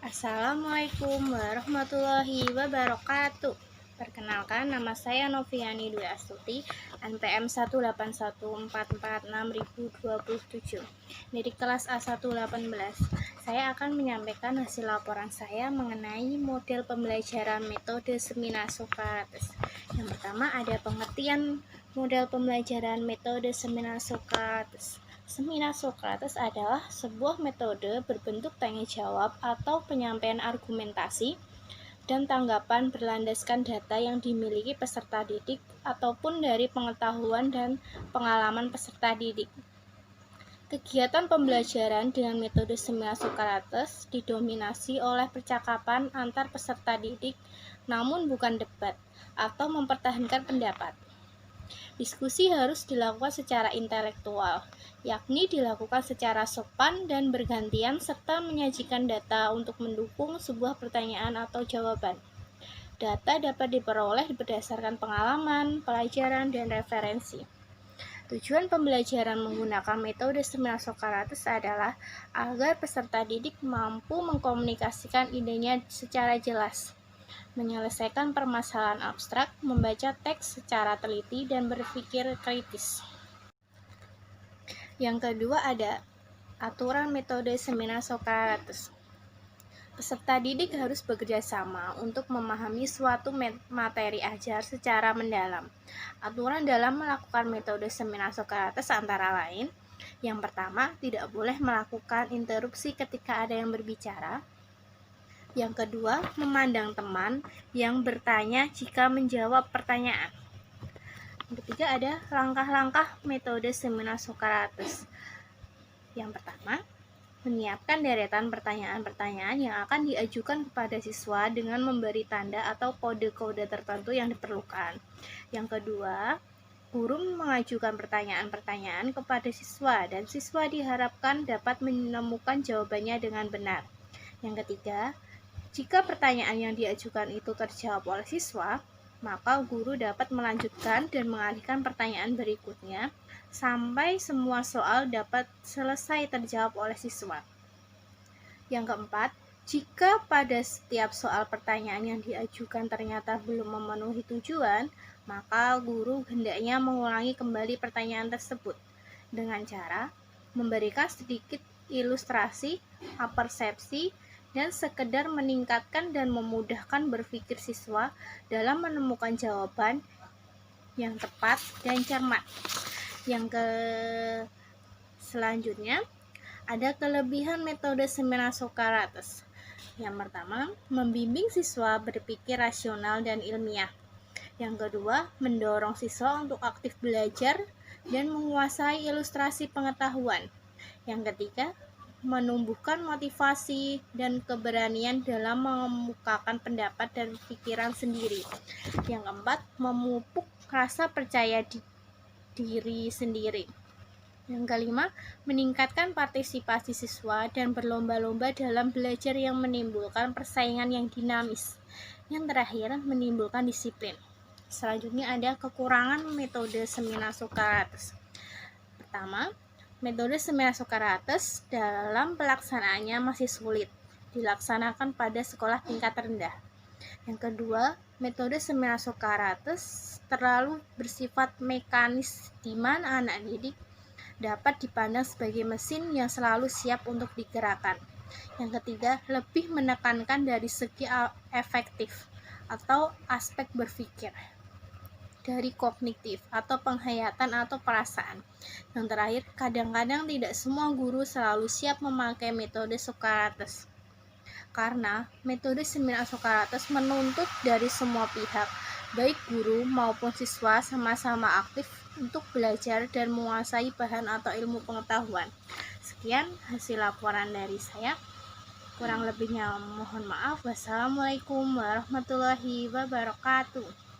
Assalamualaikum warahmatullahi wabarakatuh. Perkenalkan, nama saya Noviani Dwi Astuti, NPM 181446027, dari kelas A118. Saya akan menyampaikan hasil laporan saya mengenai model pembelajaran metode seminar Sokrates. Yang pertama ada pengertian model pembelajaran metode seminar Sokrates. Seminar Sokrates adalah sebuah metode berbentuk tanya jawab atau penyampaian argumentasi dan tanggapan berlandaskan data yang dimiliki peserta didik ataupun dari pengetahuan dan pengalaman peserta didik. Kegiatan pembelajaran dengan metode seminar Sokrates didominasi oleh percakapan antar peserta didik, namun bukan debat atau mempertahankan pendapat. Diskusi harus dilakukan secara intelektual, yakni dilakukan secara sopan dan bergantian serta menyajikan data untuk mendukung sebuah pertanyaan atau jawaban. Data dapat diperoleh berdasarkan pengalaman, pelajaran, dan referensi. Tujuan pembelajaran menggunakan metode seminar Sokrates adalah agar peserta didik mampu mengkomunikasikan idenya secara jelas, menyelesaikan permasalahan abstrak, membaca teks secara teliti, dan berpikir kritis. Yang kedua ada aturan metode seminar Sokrates. Peserta didik harus bekerja sama untuk memahami suatu materi ajar secara mendalam. Aturan dalam melakukan metode seminar Sokrates antara lain: yang pertama, tidak boleh melakukan interupsi ketika ada yang berbicara. Yang kedua, memandang teman yang bertanya jika menjawab pertanyaan. Yang ketiga ada langkah-langkah metode seminar Sokrates. Yang pertama, menyiapkan deretan pertanyaan-pertanyaan yang akan diajukan kepada siswa dengan memberi tanda atau kode-kode tertentu yang diperlukan. Yang kedua, guru mengajukan pertanyaan-pertanyaan kepada siswa dan siswa diharapkan dapat menemukan jawabannya dengan benar. Yang ketiga, jika pertanyaan yang diajukan itu terjawab oleh siswa, maka guru dapat melanjutkan dan mengalihkan pertanyaan berikutnya sampai semua soal dapat selesai terjawab oleh siswa. Yang keempat, jika pada setiap soal pertanyaan yang diajukan ternyata belum memenuhi tujuan, maka guru hendaknya mengulangi kembali pertanyaan tersebut dengan cara memberikan sedikit ilustrasi, persepsi, dan sekedar meningkatkan dan memudahkan berpikir siswa dalam menemukan jawaban yang tepat dan cermat. Yang selanjutnya ada kelebihan metode seminar Sokrates. Yang pertama, membimbing siswa berpikir rasional dan ilmiah. Yang kedua, mendorong siswa untuk aktif belajar dan menguasai ilustrasi pengetahuan. Yang ketiga, menumbuhkan motivasi dan keberanian dalam mengemukakan pendapat dan pikiran sendiri. Yang keempat, memupuk rasa percaya diri sendiri. Yang kelima, meningkatkan partisipasi siswa dan berlomba-lomba dalam belajar yang menimbulkan persaingan yang dinamis. Yang terakhir, menimbulkan disiplin. Selanjutnya ada kekurangan metode seminar Sokrates. Pertama, metode seminar Sokrates dalam pelaksanaannya masih sulit dilaksanakan pada sekolah tingkat rendah. Yang kedua, metode seminar Sokrates terlalu bersifat mekanis di mana anak didik dapat dipandang sebagai mesin yang selalu siap untuk digerakkan. Yang ketiga, lebih menekankan dari segi efektif atau aspek berpikir dari kognitif atau penghayatan atau perasaan. Yang terakhir, kadang-kadang tidak semua guru selalu siap memakai metode Sokrates. Karena metode seminar Sokrates menuntut dari semua pihak, baik guru maupun siswa, sama-sama aktif untuk belajar dan menguasai bahan atau ilmu pengetahuan. Sekian hasil laporan dari saya. Kurang lebihnya mohon maaf. Wassalamualaikum warahmatullahi wabarakatuh.